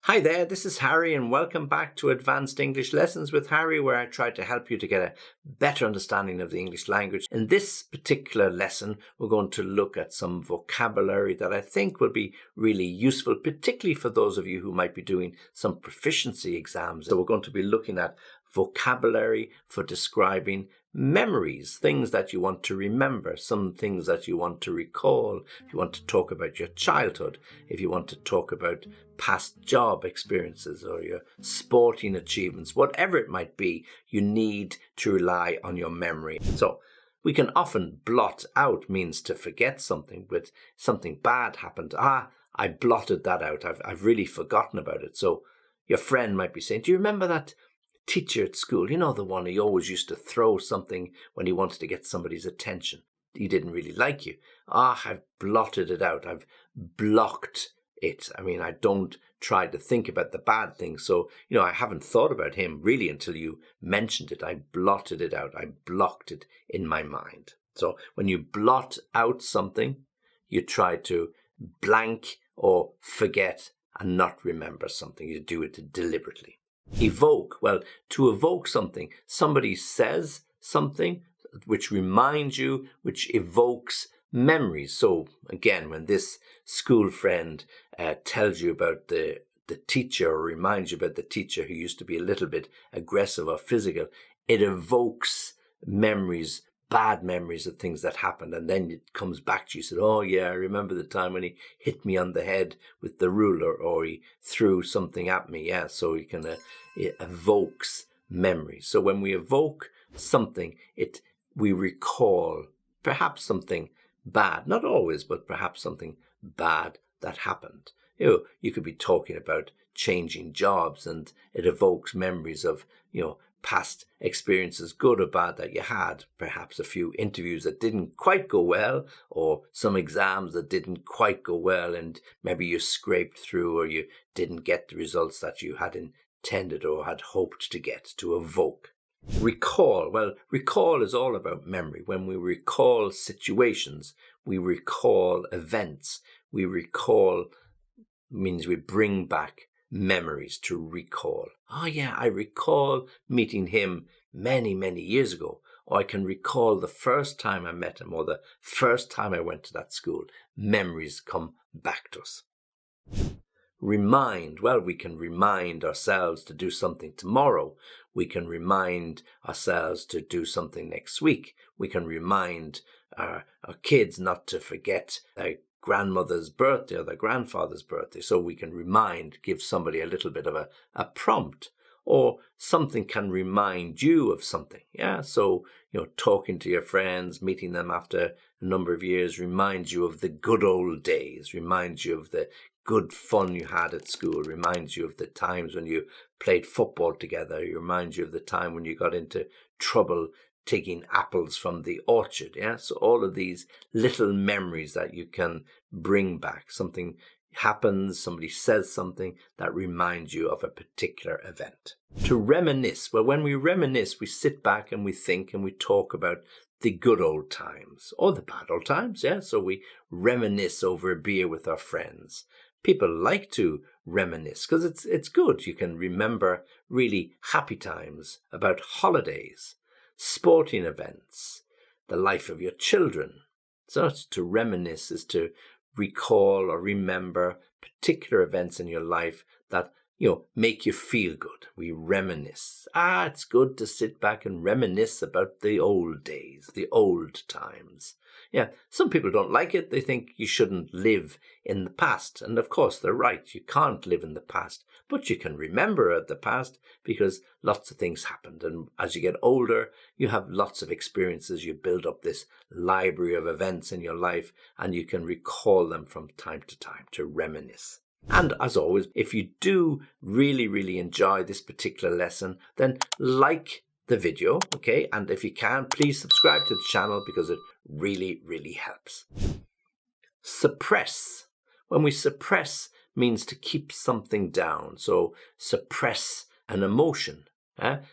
Hi there, this is Harry and welcome back to Advanced English Lessons with Harry, where I try to help you to get a better understanding of the English language. In this particular lesson, we're going to look at some vocabulary that I think will be really useful, particularly for those of you who might be doing some proficiency exams. So we're going to be looking at vocabulary for describing memories, things that you want to remember, some things that you want to recall. If you want to talk about your childhood, if you want to talk about past job experiences or your sporting achievements, whatever it might be, you need to rely on your memory. So we can often blot out means to forget something, but something bad happened. I blotted that out. I've really forgotten about it. So your friend might be saying, do you remember that teacher at school, you know, the one who always used to throw something when he wanted to get somebody's attention? He didn't really like you. I've blotted it out. I've blocked it. I mean, I don't try to think about the bad things. So, I haven't thought about him really until you mentioned it. I blotted it out. I blocked it in my mind. So when you blot out something, you try to blank or forget and not remember something. You do it deliberately. Evoke. Well, to evoke something, somebody says something which reminds you, which evokes memories. So again, when this school friend tells you about the teacher or reminds you about the teacher who used to be a little bit aggressive or physical, it evokes memories, bad memories of things that happened. And then it comes back to you. Said, oh yeah, I remember the time when he hit me on the head with the ruler or he threw something at me. Yeah, so you can, it evokes memories. So when we evoke something, we recall perhaps something bad, not always, but perhaps something bad that happened. You could be talking about changing jobs and it evokes memories of, past experiences, good or bad, that you had, perhaps a few interviews that didn't quite go well or some exams that didn't quite go well and maybe you scraped through or you didn't get the results that you had intended or had hoped to get. To evoke. Recall. Well, recall is all about memory. When we recall situations, we recall events. We recall means we bring back memories. To recall. Oh yeah, I recall meeting him many, many years ago. Or I can recall the first time I met him or the first time I went to that school. Memories come back to us. Remind. Well, we can remind ourselves to do something tomorrow. We can remind ourselves to do something next week. We can remind our kids not to forget their grandmother's birthday or their grandfather's birthday. So we can give somebody a little bit of a prompt. Or something can remind you of something. Yeah, so, talking to your friends, meeting them after a number of years reminds you of the good old days, reminds you of the good fun you had at school, reminds you of the times when you played football together, it reminds you of the time when you got into trouble taking apples from the orchard. Yeah, so all of these little memories that you can bring back. Something happens, somebody says something that reminds you of a particular event. To reminisce. Well, when we reminisce, we sit back and we think and we talk about the good old times or the bad old times. Yeah, so we reminisce over a beer with our friends. People like to reminisce because it's good. You can remember really happy times, about holidays, sporting events, the life of your children. So to reminisce is to recall or remember particular events in your life that make you feel good. We reminisce. It's good to sit back and reminisce about the old days, the old times. Yeah, some people don't like it. They think you shouldn't live in the past. And of course, they're right. You can't live in the past, but you can remember the past because lots of things happened. And as you get older, you have lots of experiences. You build up this library of events in your life and you can recall them from time to time. To reminisce. And as always, if you do really, really enjoy this particular lesson, then like the video, okay? And if you can, please subscribe to the channel because it really, really helps. Suppress. When we suppress means to keep something down. So suppress an emotion,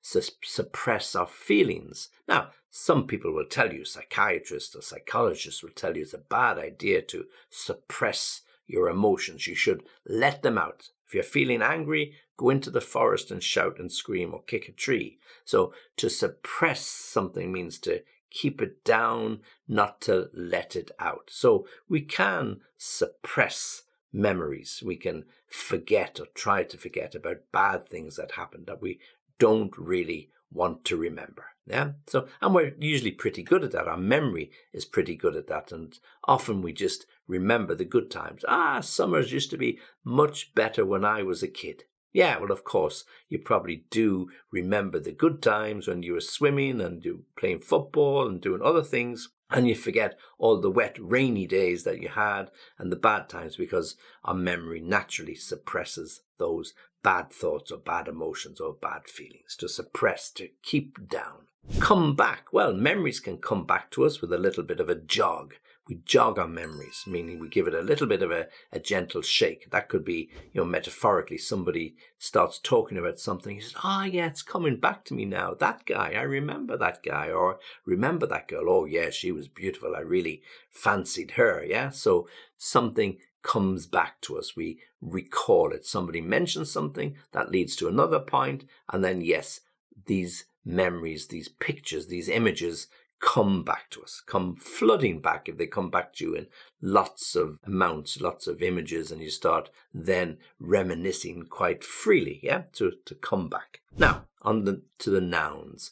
suppress our feelings. Now, some people will tell you, psychiatrists or psychologists will tell you it's a bad idea to suppress your emotions. You should let them out. If you're feeling angry, go into the forest and shout and scream or kick a tree. So to suppress something means to keep it down, not to let it out. So we can suppress memories. We can forget or try to forget about bad things that happened that we don't really want to remember. Yeah. So, and we're usually pretty good at that. Our memory is pretty good at that. And often we just remember the good times. Summers used to be much better when I was a kid. Yeah, well, of course, you probably do remember the good times when you were swimming and you playing football and doing other things. And you forget all the wet, rainy days that you had and the bad times, because our memory naturally suppresses those bad thoughts or bad emotions or bad feelings, to suppress, to keep down. Come back. Well, memories can come back to us with a little bit of a jog. We jog our memories, meaning we give it a little bit of a gentle shake. That could be, metaphorically, somebody starts talking about something. He says, yeah, it's coming back to me now. That guy, I remember that guy, or remember that girl. Oh, yeah, she was beautiful. I really fancied her. Yeah. So something comes back to us. We recall it. Somebody mentions something that leads to another point. And then, yes, these memories, these pictures, these images come back to us, come flooding back. If they come back to you in lots of amounts, lots of images, and you start then reminiscing quite freely, to come back. Now, to the nouns.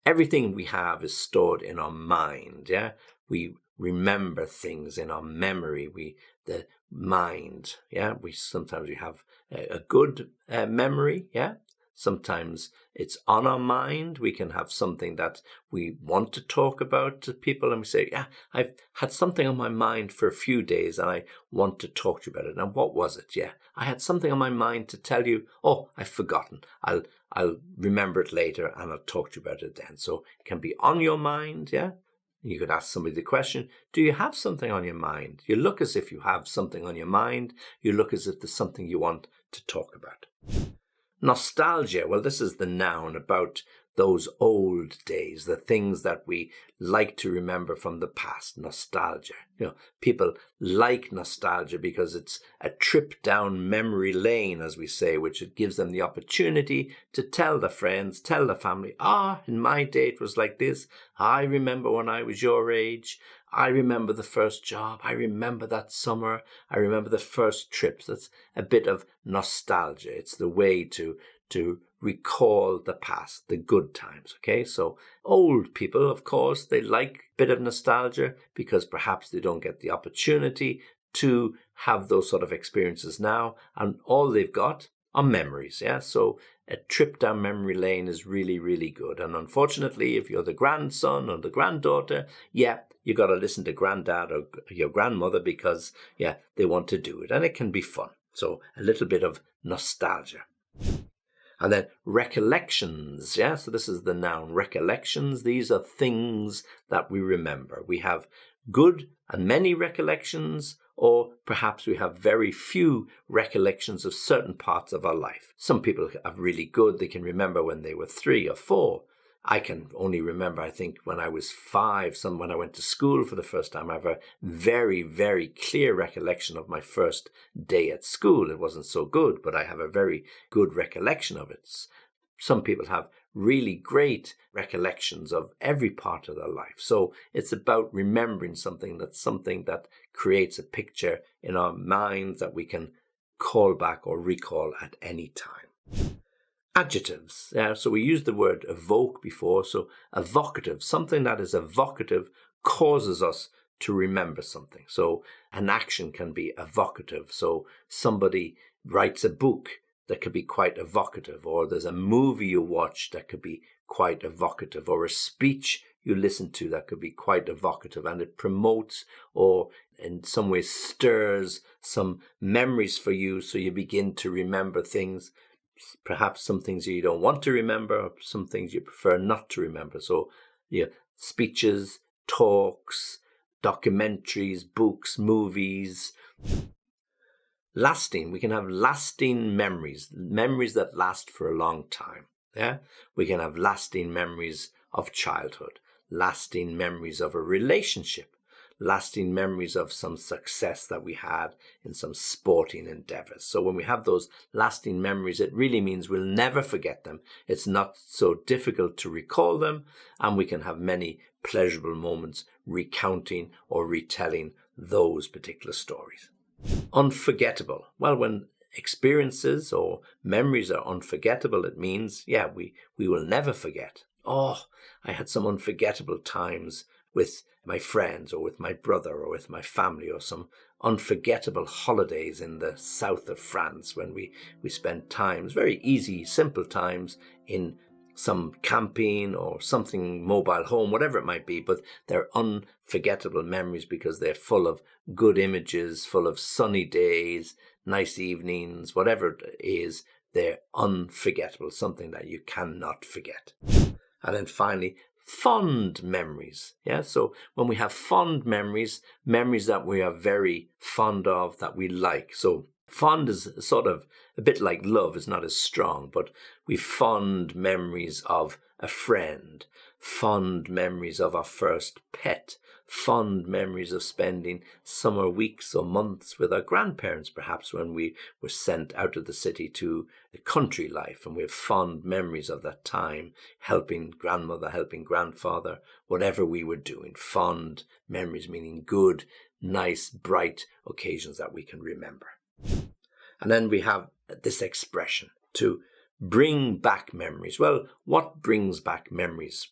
Everything we have is stored in our mind, We remember things in our memory, the mind, sometimes we have a good memory, Sometimes it's on our mind. We can have something that we want to talk about to people, and we say, I've had something on my mind for a few days and I want to talk to you about it. And what was it? I had something on my mind to tell you. Oh, I've forgotten. I'll remember it later and I'll talk to you about it then. So it can be on your mind, You could ask somebody the question, do you have something on your mind? You look as if you have something on your mind. You look as if there's something you want to talk about. Nostalgia, well, this is the noun about those old days, the things that we like to remember from the past. Nostalgia. People like nostalgia because it's a trip down memory lane, as we say, which it gives them the opportunity to tell their friends, tell their family, in my day it was like this. I remember when I was your age. I remember the first job. I remember that summer. I remember the first trips. That's a bit of nostalgia. It's the way to recall the past, the good times. Okay, so old people, of course, they like a bit of nostalgia because perhaps they don't get the opportunity to have those sort of experiences now, and all they've got are memories. So a trip down memory lane is really, really good. And unfortunately, if you're the grandson or the granddaughter, you got to listen to granddad or your grandmother because, they want to do it. And it can be fun. So a little bit of nostalgia. And then recollections. So this is the noun. Recollections. These are things that we remember. We have good and many recollections, or perhaps we have very few recollections of certain parts of our life. Some people have really good. They can remember when they were 3 or 4. I can only remember, I think, when I was 5, when I went to school for the first time. I have a very, very clear recollection of my first day at school. It wasn't so good, but I have a very good recollection of it. Some people have really great recollections of every part of their life. So it's about remembering something that creates a picture in our minds that we can call back or recall at any time. Adjectives. So we used the word evoke before. So evocative, something that is evocative causes us to remember something. So an action can be evocative. So somebody writes a book that could be quite evocative, or there's a movie you watch that could be quite evocative, or a speech you listen to that could be quite evocative, and it promotes or in some way stirs some memories for you, so you begin to remember things, perhaps some things you don't want to remember, or some things you prefer not to remember. So speeches, talks, documentaries, books, movies. Lasting, we can have lasting memories that last for a long time. We can have lasting memories of childhood, lasting memories of a relationship, lasting memories of some success that we had in some sporting endeavors. So when we have those lasting memories, it really means we'll never forget them. It's not so difficult to recall them, and we can have many pleasurable moments recounting or retelling those particular stories. Unforgettable. Well, when experiences or memories are unforgettable, it means, we will never forget. Oh, I had some unforgettable times with my friends or with my brother or with my family, or some unforgettable holidays in the south of France when we spent times, very easy, simple times, in some camping or something, mobile home, whatever it might be, but they're unforgettable memories because they're full of good images, full of sunny days, nice evenings, whatever it is, they're unforgettable, something that you cannot forget. And then finally, fond memories. So when we have fond memories, memories that we are very fond of, that we like. So fond is sort of a bit like love. It's not as strong, but we've fond memories of a friend, fond memories of our first pet, fond memories of spending summer weeks or months with our grandparents, perhaps when we were sent out of the city to the country life, and we have fond memories of that time, helping grandmother, helping grandfather, whatever we were doing. Fond memories meaning good, nice, bright occasions that we can remember. And then we have this expression, to bring back memories. Well, what brings back memories?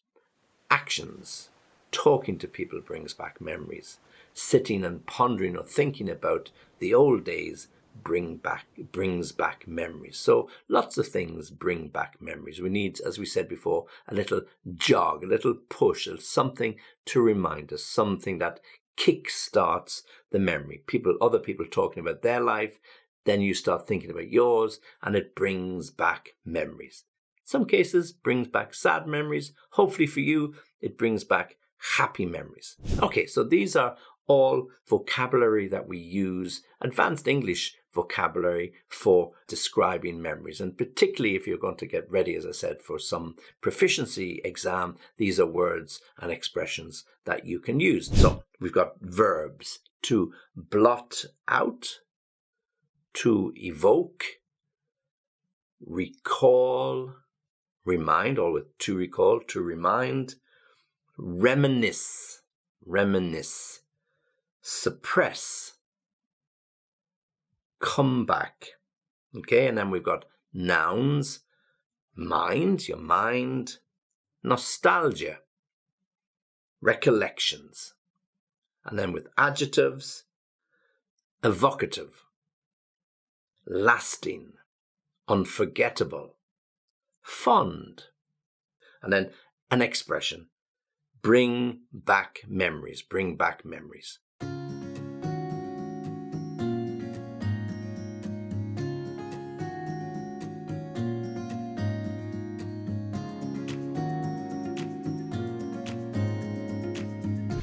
Actions. Talking to people brings back memories. Sitting and pondering or thinking about the old days brings back memories. So lots of things bring back memories. We need, as we said before, a little jog, a little push, something to remind us, something that kick-starts the memory. Other people talking about their life, then you start thinking about yours, and it brings back memories. Some cases brings back sad memories. Hopefully for you, it brings back happy memories. Okay, so these are all vocabulary that we use, advanced English vocabulary for describing memories. And particularly if you're going to get ready, as I said, for some proficiency exam, these are words and expressions that you can use. So we've got verbs: to blot out, to evoke, recall, remind, all with to recall, to remind, reminisce, suppress, come back. Okay, and then we've got nouns: mind, your mind, nostalgia, recollections. And then with adjectives: evocative, lasting, unforgettable, fond. And then an expression: bring back memories, bring back memories.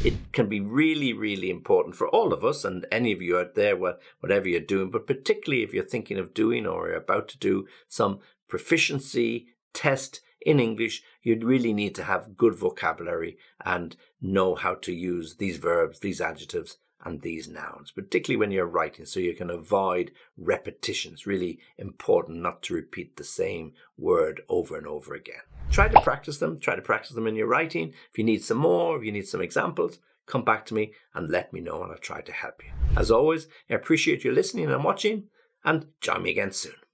It can be really, really important for all of us, and any of you out there, whatever you're doing, but particularly if you're thinking of doing or are about to do some proficiency test in English, you'd really need to have good vocabulary and know how to use these verbs, these adjectives, and these nouns, particularly when you're writing, so you can avoid repetition. It's really important not to repeat the same word over and over again. Try to practice them in your writing. If you need some more, if you need some examples, come back to me and let me know, and I'll try to help you. As always, I appreciate you listening and watching, and join me again soon.